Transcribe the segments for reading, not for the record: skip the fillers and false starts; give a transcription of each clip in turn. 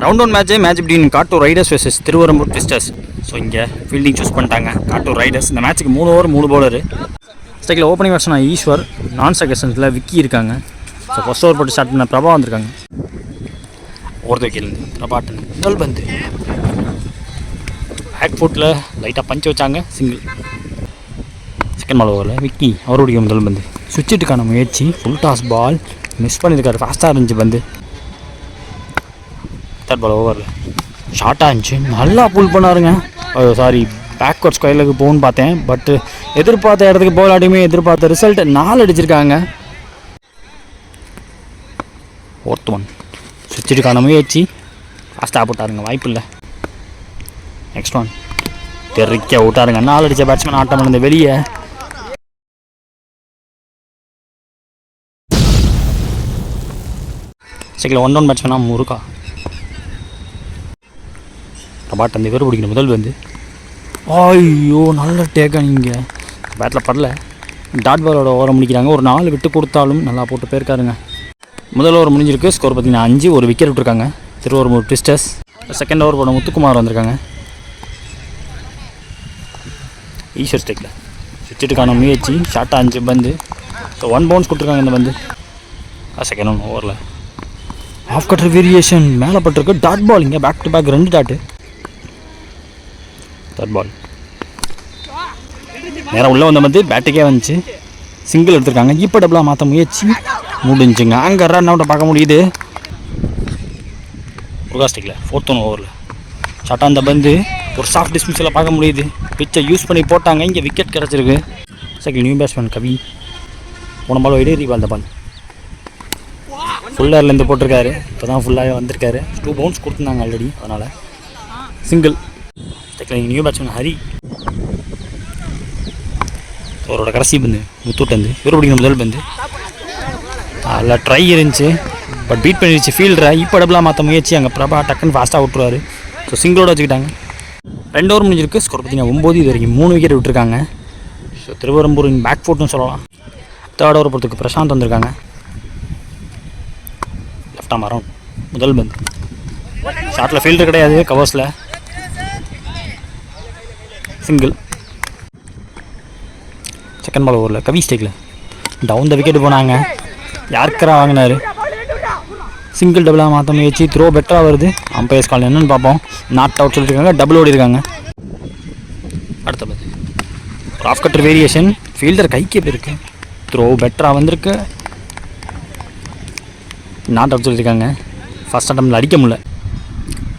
Round one match between Kattur Riders versus Thiruverumbur twisters. So இங்கே fielding choose பண்ணிட்டாங்க Kattur Riders. இந்த மேட்ச்சுக்கு 3 ஓவர் 3 பவுலரு. ஸ்ட்ரைக்கில் ஓப்பனிங் பேட்ஸ்மேன் ஈஸ்வர், நான் செகண்ட்ஸில் விக்கி இருக்காங்க. ஸோ ஃபர்ஸ்ட் ஓவர் போட்டு ஸ்டார்ட் பண்ண பிரபா வந்திருக்காங்க. ஓவர் வைக்கிறது பிரபாட்டன் முதல் பந்து பேக் ஃபுட்டில் லைட்டாக பஞ்ச் வச்சாங்க, சிங்கிள். செகண்ட் பால் ஓவரில் விக்கி அவருடைய முதல் பந்து சுவிட்சுக்கான முயற்சி, ஃபுல் டாஸ் பால் மிஸ் பண்ணியிருக்காரு, ஃபாஸ்ட்டாக இருந்துச்சு பந்து. தேர்ட் பால் ஓவரில் ஷார்ட்டாக இருந்துச்சு, நல்லா புல் பண்ணாருங்க. சாரி, பேக்வர்ட் ஸ்கொயருக்கு போகணுன்னு பார்த்தேன், பட்டு எதிர்பார்த்த இடத்துக்கு போகலாட்டியுமே எதிர்பார்த்த ரிசல்ட் 4 அடிச்சிருக்காங்க. ஃபோர்த் ஒன் சுவிட்சுக்கான முயற்சி, ஃபாஸ்ட்டாக போட்டாருங்க, வாய்ப்பு இல்லை. நெக்ஸ்ட் ஒன் தெறிக்க விட்டாருங்க, 4 அடித்த பேட்ஸ்மேன் ஆட்டம் இருந்து வெளியே. செகண்டில் 1 டவுன் பேட்ஸ்மேனாக முருகா. பிரபாட் அந்த பேர் பிடிக்கணும் முதல் வந்து. ஐயோ நல்ல டேக்கா, நீங்கள் பேட்டில் படல. டாட் பாலோட ஓவரை முடிக்கிறாங்க. ஒரு 4 விட்டு கொடுத்தாலும் நல்லா போட்டு போயிருக்காருங்க. முதல் ஓவர் முடிஞ்சிருக்கு. ஸ்கோர் பார்த்தீங்கன்னா 5, ஒரு விக்கெட் விட்டுருக்காங்க திருவரம்பூர் ட்விஸ்டர்ஸ். செகண்ட் ஓவர் போட முத்துக்குமார் வந்திருக்காங்க. ஈஸ்வர் ஸ்டேக்கில் சுவிட்சுக்கான முயற்சி, ஷார்ட்டாக 5 பந்து. ஸோ 1 பவுன்ஸ் கொடுத்துருக்காங்க இந்த பந்து. செகண்ட் ஒன் ஓவரில் ஆஃப் கட்டர் வேரியேஷன் மேலே பட்டிருக்கு, டாட் பால். இங்கே back to back 2 dot. Third ball நேரம் உள்ளே வந்த வந்து பேட்டுக்கே வந்துச்சு, சிங்கிள் எடுத்துருக்காங்க. இப்போ டபுளாக மாற்ற முயற்சி முடிஞ்சுங்க. அங்கே ரன் அவுட்டை பார்க்க முடியுது. முருகாஸ்டிக்கில் ஃபோர்த் ஒன் ஓவரில் ஷார்ட்டாக அந்த பந்து ஒரு சாஃப்ட் டிஸ்மிஸில் பார்க்க முடியுது. பிச்சை யூஸ் பண்ணி போட்டாங்க, இங்கே விக்கெட் கிடச்சிருக்கு. செகண்ட் நியூ பேட்ஸ்மேன் கவி. போன பால் வைடு, ரீபால் அந்த பால் ஃபுல்லர்லேருந்து போட்டிருக்காரு. இப்போ தான் ஃபுல்லாகவே வந்திருக்காரு. 2 பவுன்ஸ் கொடுத்துருந்தாங்க ஆல்ரெடி, அதனால் single. Second new batsman Hari. அவரோட கடைசி பந்து முத்தூட்டந்து இவர் பிடிக்கணும் முதல் பந்து. அதில் ட்ரை இருந்துச்சு, பட் பீட் பண்ணிடுச்சு ஃபீல்டரை. இப்போ டபுளாக மாற்ற முயற்சி, அங்கே பிரபா டக்குன்னு ஃபாஸ்ட்டாக விட்டுருவார். ஸோ சிங்கிளோட வச்சுக்கிட்டாங்க. 2 ஓவர் முடிஞ்சிருக்கு. ஸ்கோர் பார்த்தீங்கன்னா 9. இது வரைக்கும் 3 விக்கெட் விட்டுருக்காங்க. ஸோ திருவரம்பூரின் பேக் ஃபுட்னு சொல்லலாம். தேர்ட் ஓவர் பொறுத்துக்கு பிரசாந்த் வந்திருக்காங்க. லெஃப்ட் ஆர்ம் அரவுண்ட் முதல் பந்து. ஷார்ட்டில் ஃபீல்டர் கிடையாது, கவர்ஸில் சிங்கிள். செகண்ட் பால் ஓவரில் கவி ஸ்டேக்கில் டவுன் த விக்கெட் போனாங்க. யாருக்கரா வாங்கினார், சிங்கிள் டபுளாக மாற்ற முயற்சி, த்ரோ பெட்டராக வருது. அம்பையர்ஸ் கால் என்னென்னு பார்ப்போம். நாட் அவுட் சொல்லியிருக்காங்க, டபுள் ஓடி இருக்காங்க. அடுத்த பால் ஒரு ஆஃப் கட்டர் வேரியேஷன், ஃபீல்டர் கைக்கு எப்படி இருக்குது, த்ரோ பெட்டராக வந்திருக்கு. நாட் அவுட் சொல்லியிருக்காங்க, ஃபர்ஸ்ட் அட்டம்ப்டில் அடிக்க முடியல.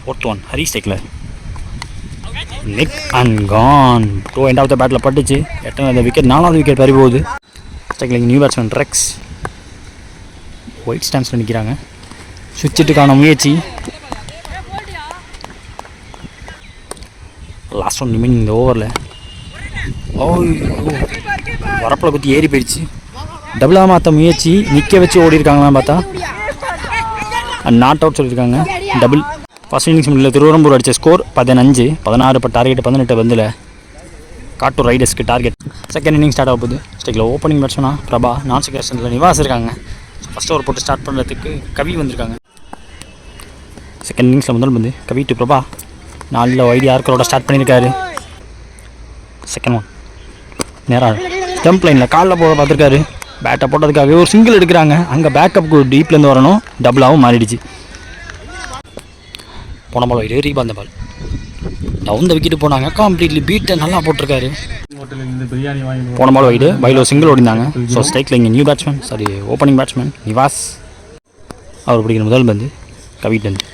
ஃபோர்த் ஒன் ஹரி ஸ்டேக்கில் nick and gone. 2 end of the bat பட்டுச்சு. 8வது விக்கெட், 4வது விக்கெட் பறி போகுது. ஸ்ட்ரைக்கில் நியூ பேட்ஸ்மேன் ரெக்ஸ் ஒயிட் ஸ்டான்ஸில் நிற்கிறாங்க. சுவிட்சுக்கான முயற்சி, லாஸ்ட் ஒன் ரிமைனிங் இந்த ஓவரில். வரப்பில் குத்தி ஏறி போயிடுச்சு. டபுளாக மாற்ற முயற்சி, நிற்க வச்சு ஓடி இருக்காங்களாம் பார்த்தா நாட் அவுட் சொல்லியிருக்காங்க. டபுள். ஃபர்ஸ்ட் இன்னிங்ஸ் முடியல. திருவரம்பூர் அடித்த ஸ்கோர் 15, 16 இப்போ டார்கெட் 18 பந்தில் காட்டூர் ரைடர்ஸ்க்கு டார்கெட். செகண்ட் இன்னிங் ஸ்டார்ட் ஆக போகுது. ஸ்டேக்கில் ஓப்பனிங் பேட்ஸ்மேனாக பிரபா, நான் செகண்டில் நிவாஸ் இருக்காங்க. ஃபஸ்ட் ஓவர் போட்டு ஸ்டார்ட் பண்ணுறதுக்கு கவி வந்திருக்காங்க. செகண்ட் இன்னிங்ஸில் முதல் பந்து கவி டு பிரபா, 4 வைடி ஆர்க்கரோட ஸ்டார்ட் பண்ணியிருக்காரு. செகண்ட் ஒன் நேராக ஸ்டம்ப் லைனில் காலில் போட பார்த்துருக்காரு. பேட்டை போட்டதுக்காகவே ஒரு சிங்கிள் எடுக்கிறாங்க. அங்கே பேக்கப்புக்கு டீப்லேருந்து வரணும், டபுளாகவும் மாறிடுச்சு. போன பால் வைடு, ரீபால் அந்த பால் டவுன் த விக்கெட்டு போனாங்க. கம்ப்ளீட்லி பீட்டை நல்லா போட்டிருக்காரு. போன பால் வைடு, பைலோ சிங்கிள் ஓடிந்தாங்க. ஸோ ஸ்ட்ரைக்கில் இங்கே new batsman, sorry opening batsman Nivas. அவர் பிடிக்கிற முதல் பந்து கவிட்டந்து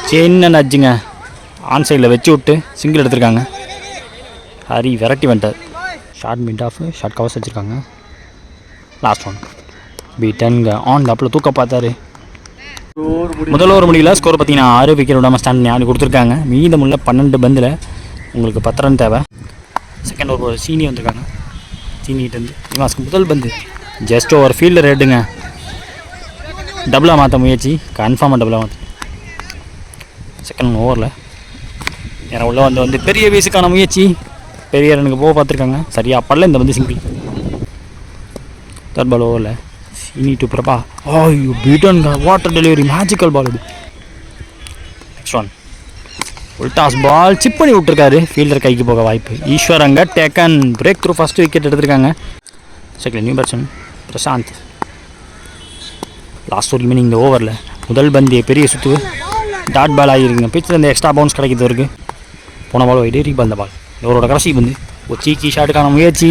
சின்ன நச்சுங்க, ஆன் சைடில் வச்சு விட்டு சிங்கிள் எடுத்திருக்காங்க. ஹரி வெரைட்டி வந்துட்டார். Short mid off, short covers வச்சுருக்காங்க. லாஸ்ட் ஒன் பீட்டன்ங்க ஆன் டாப்பில் தூக்க பார்த்தாரு. முதல் ஓவர் முடியல. ஸ்கோர் பார்த்தீங்கன்னா 6 விக்கெட் விடாமல் ஸ்டாண்ட் 4 கொடுத்துருக்காங்க. மீதமுள்ள 12 பந்தில் உங்களுக்கு 10 ரன் தேவை. செகண்ட் ஓவர் சீனி வந்திருக்காங்க. சீனிகிட்டேருந்து நிவாஸ்க்கு முதல் பந்து ஜஸ்ட் ஓவர் ஃபீல்டர் ரெட்டுங்க. டபுளாக மாற்ற முயற்சி, கன்ஃபார்மாக டபுளாக மாற்ற. செகண்ட் ஓவரில் ஏன்னா உள்ள வந்து பெரிய வயசுக்கான முயற்சி, பெரிய ரனுக்கு போக பார்த்துருக்காங்க. சரியாக படல இந்த வந்து சிங்கிள். தேர்ட் பால் ஓவரில் சீனி டு பிரபா. ஐயோ beaten what a delivery, magical ball. Next one full toss ball chip பண்ணி விட்டுருக்காரு. ஃபீல்டர் கைக்கு போக வாய்ப்பு. ஈஸ்வர் அங்கே taken breakthrough first wicket எடுத்திருக்காங்க. Second new batsman Prashanth. Last ஒரு ரிமைனிங் இந்த ஓவரில் முதல் பந்தியை பெரிய சுற்று டாட் பால் ஆகிருக்குங்க. பிச்சில் இந்த எக்ஸ்ட்ரா பவுன்ஸ் கிடைக்கிறது இருக்கு. போன பால் வைடு ரீபால் பால். இவரோட கடைசி பந்து ஒரு சீக்கி ஷாட்டுக்கான முயற்சி.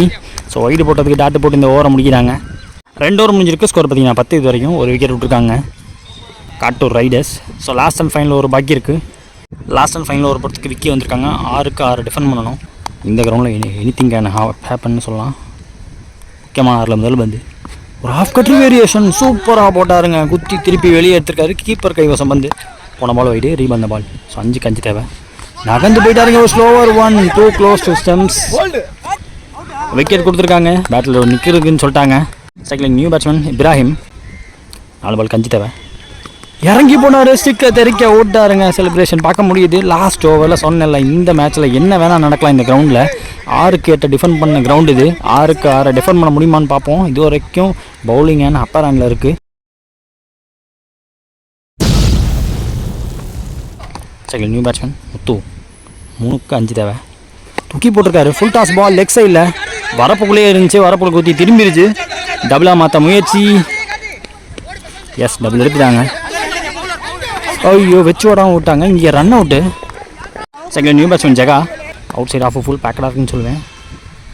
ஸோ வைடு போட்டதுக்கு டாட்டு போட்டு இந்த ஓவரை முடிக்கிறாங்க. 2 ஓவர் முடிஞ்சிருக்கு. ஸ்கோர் பார்த்தீங்கன்னா 10 இது வரைக்கும். ஒரு விக்கெட் விட்டுருக்காங்க Kattur Riders. So last and final ஒரு பாக்கி இருக்குது. லாஸ்ட் அண்ட் ஃபைனல் ஒரு பொறுத்துக்கு விக்கி வந்திருக்காங்க. 6க்கு 6 டிஃபெண்ட் பண்ணணும். இந்த கிரௌண்டில் எனி கேன் ஹேப்பன்னு சொல்லலாம். முக்கியமான 6ல் முதல் பந்து ஒரு ஹாஃப் கட்ரி வேரியேஷன் சூப்பராக போட்டாருங்க. குத்தி திருப்பி வெளியே எடுத்திருக்காரு. கீப்பர் கைவசம் பந்து. போன பால் வைடு ரீபந்த பால். ஸோ 5க்கு 5 தேவை. நகர்ந்து போயிட்டாருங்க. ஒரு slower 1 2 close to stems. Wicket கொடுத்துருக்காங்க. பேட்டில் நிற்கிறதுக்குன்னு சொல்லிட்டாங்க. Second new batsman Ibrahim. 4 பால் 5 தேவை. இறங்கி போனார். ஸ்டிக்கை தெறிக்க ஓட்டாருங்க. செலிப்ரேஷன் பார்க்க முடியுது. லாஸ்ட் ஓவரில் சொன்னல இந்த மேட்ச்சில் என்ன வேணால் நடக்கலாம். இந்த கிரவுண்டில் 6க்கு 8 டிஃபெண்ட் பண்ண கிரவுண்ட் இது. 6க்கு 6 டிஃபெண்ட் பண்ண முடியுமான்னு பார்ப்போம். இது வரைக்கும் பவுலிங் அண்ட் அப்பர் ஹேண்டில் இருக்குது. செகண்ட் நியூ பேட்ஸ்மேன் முத்து. 3க்கு 5 தேவை. தூக்கி போட்டிருக்காரு. ஃபுல் டாஸ் பால் லெக் சைடில் வரப்புக்குள்ளேயே இருந்துச்சு. வரப்புக்குள்ள குத்தி திரும்பிடுச்சு. டபுளாக மாற்ற முயற்சி. எஸ் டபுள் எடுத்துட்டாங்க. ஐயோ வச்சு ஓடாமல் விட்டாங்க. இங்கே run out. Second new batsman Jega. Outside off full packed ஆஃப்னு சொல்லுவேன்.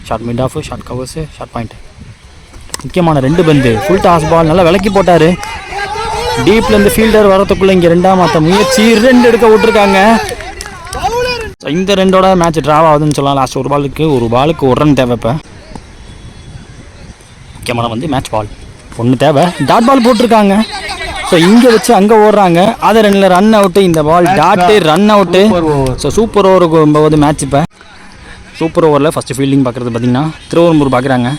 Short mid off short covers short point. முக்கியமான 2 பந்து. ஃபுல் டாஸ் பால் நல்லா விளக்கி போட்டார். டீப்லேருந்து ஃபீல்டர் வரத்துக்குள்ளே இங்கே 2ஆக மாற்ற முயற்சி. 2 எடுக்க விட்டுருக்காங்க. இந்த 2ஓட மேட்ச் ட்ராவ் ஆகுதுன்னு சொல்லலாம். லாஸ்ட் ஒரு பாலுக்கு ஒரு ரன் தேவை. இப்போ முக்கியமான வந்து மேட்ச் பால் 1 தேவை. டாட் பால் போட்டிருக்காங்க. ஸோ இங்கே வச்சு அங்கே ஓடுறாங்க. அதை 2 ரன் அவுட்டு. இந்த ball dot run out. So super ஓவருக்கு போது மேட்ச். இப்போ சூப்பர் ஓவரில் ஃபஸ்ட்டு ஃபீல்டிங் பார்க்குறது பார்த்திங்கன்னா திருவரம்பூர் பார்க்குறாங்க.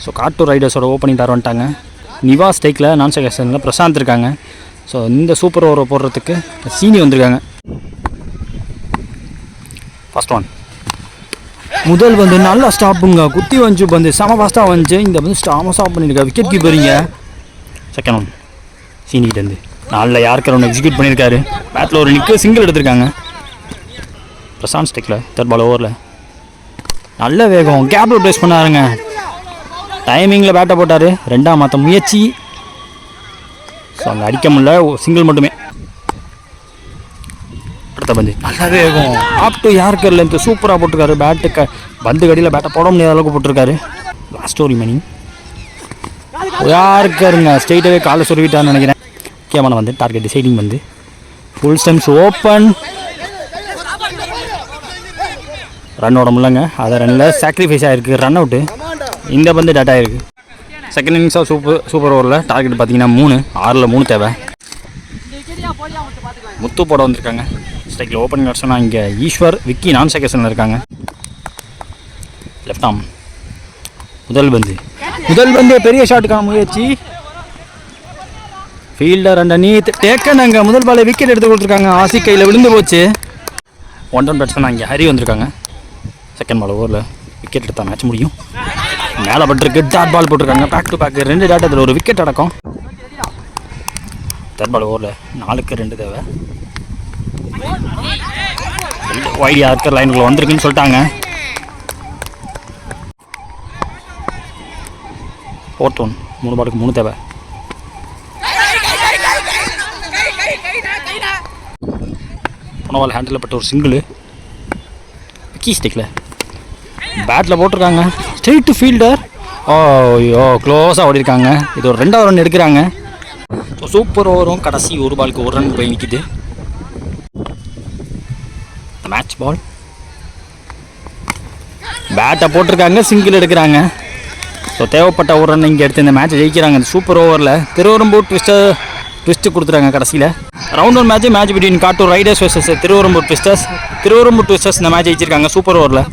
ஸோ காட்டூர் ரைடர்ஸோட ஓப்பனிங் தர வந்துட்டாங்க. நிவாஸ் ஸ்டேக்கில் நான் செகஷனில் பிரசாந்த் இருக்காங்க. ஸோ இந்த சூப்பர் ஓவரை போடுறதுக்கு சீனி வந்திருக்காங்க. ஃபஸ்ட் ஒன் முதல் வந்து நல்லா ஸ்டாப்புங்க. குத்தி வந்துச்சு பந்து செம ஃபாஸ்ட்டாக வந்துச்சு. இந்த வந்து ஸ்டாப் பண்ணியிருக்கா விக்கெட் கீப்பரிங்க. செகண்ட் ஒன் சீனிக்கிட்டேருந்து 4ல் யாருக்கு ஒன்று எக்ஸிக்யூட் பண்ணியிருக்காரு. பேட்டில் ஒரு சிங்கிள் எடுத்திருக்காங்க. பிரசாந்த் ஸ்டேக்கில் 3rd பால் ஓவரில் நல்ல வேகம் கேப்பில் ப்ளேஸ் பண்ணாருங்க. டைமிங்கில் பேட்டை போட்டார். 2ஆக மாற்ற முயற்சி. ஸோ அங்கே அடிக்க முடியல. சிங்கிள் மட்டுமே. அடுத்த பந்து நல்ல வேகம் ஆப் டு யார்கர் லென்த்து சூப்பராக போட்டிருக்காரு. பேட்டு பந்து கடியில் பேட்டை போட முடியாத அளவுக்கு போட்டிருக்காரு. லாஸ்ட் ஒரு மணி யாருக்காருங்க ஸ்ட்ரெயிட்டாகவே காலை சொருவிட்டான்னு நினைக்கிறேன். முக்கியமான வந்து டார்கெட் டிசைடிங் வந்து ஃபுல் ஸ்டெம்ஸ் ஓப்பன். ரன்னோட முடியலங்க. அதை 2ல் சாக்ரிஃபைஸ் ஆகிருக்கு. Run out. இந்த பந்து டாட் ஆகிருக்கு. செகண்ட் இன்னிங்ஸாக சூப்பர் ஓவரில் டார்கெட் பார்த்தீங்கன்னா 3 6ல் 3 தேவை. முத்து போட வந்திருக்காங்க. ஸ்ட்ரைக்கில் ஓப்பனிங் பேட்ஸ்மேனா இங்கே ஈஸ்வர் விக்கி நான் செகஷனில் இருக்காங்க. லெஃப்ட் ஆம் முதல் பந்து பெரிய ஷாட்டுக்கான முயற்சி. Fielder and neat taken. அங்கே முதல் பாலை விக்கெட் எடுத்து கொடுத்துருக்காங்க. ஆசி கையில் விழுந்து போச்சு. 1 ரன் பேட்ஸ்மேன் இங்கே ஹரி வந்திருக்காங்க. செகண்ட் பால் ஓவரில் விக்கெட் எடுத்தால் மேட்ச் முடியும். மேலே பட்டிருக்கு. டாட் பால் போட்டிருக்காங்க. Back to back 2 dot. அதில் ஒரு விக்கெட் அடக்கம். 3rd பால் ஓவரில் 4க்கு 2 தேவை. வைடியா இருக்கிற லைனுக்குள்ள வந்திருக்குன்னு சொல்லிட்டாங்க. 4th ஒன் 3 பாலுக்கு 3 தேவை. போன பால் ஹேண்டில் பட்ட ஒரு சிங்கிள். விக்கி ஸ்டிக்கில் பேட்டில் போட்டிருக்காங்க. Straight to fielder. ஓ க்ளோஸாக ஓடிருக்காங்க. இது ஒரு 2வது ரன் எடுக்கிறாங்க. சூப்பர் ஓவரும் கடைசி ஒரு பாலுக்கு 1 ரன் போய் நிற்கிது. மேட்ச் பால் பேட்டை போட்டிருக்காங்க. சிங்கிள் எடுக்கிறாங்க. ஸோ தேவைப்பட்ட 1 ரன் இங்கே எடுத்து இந்த மேட்ச்சை ஜெயிக்கிறாங்க. இந்த சூப்பர் ஓவரில் திருவரம்பூர் ட்விஸ்ட்டு கொடுத்துறாங்க. கடைசியில் round 1 match between Kattur Riders versus Thiruverumbur twisters இந்த மேட்ச் ஜெயிச்சிருக்காங்க சூப்பர் ஓவரில்.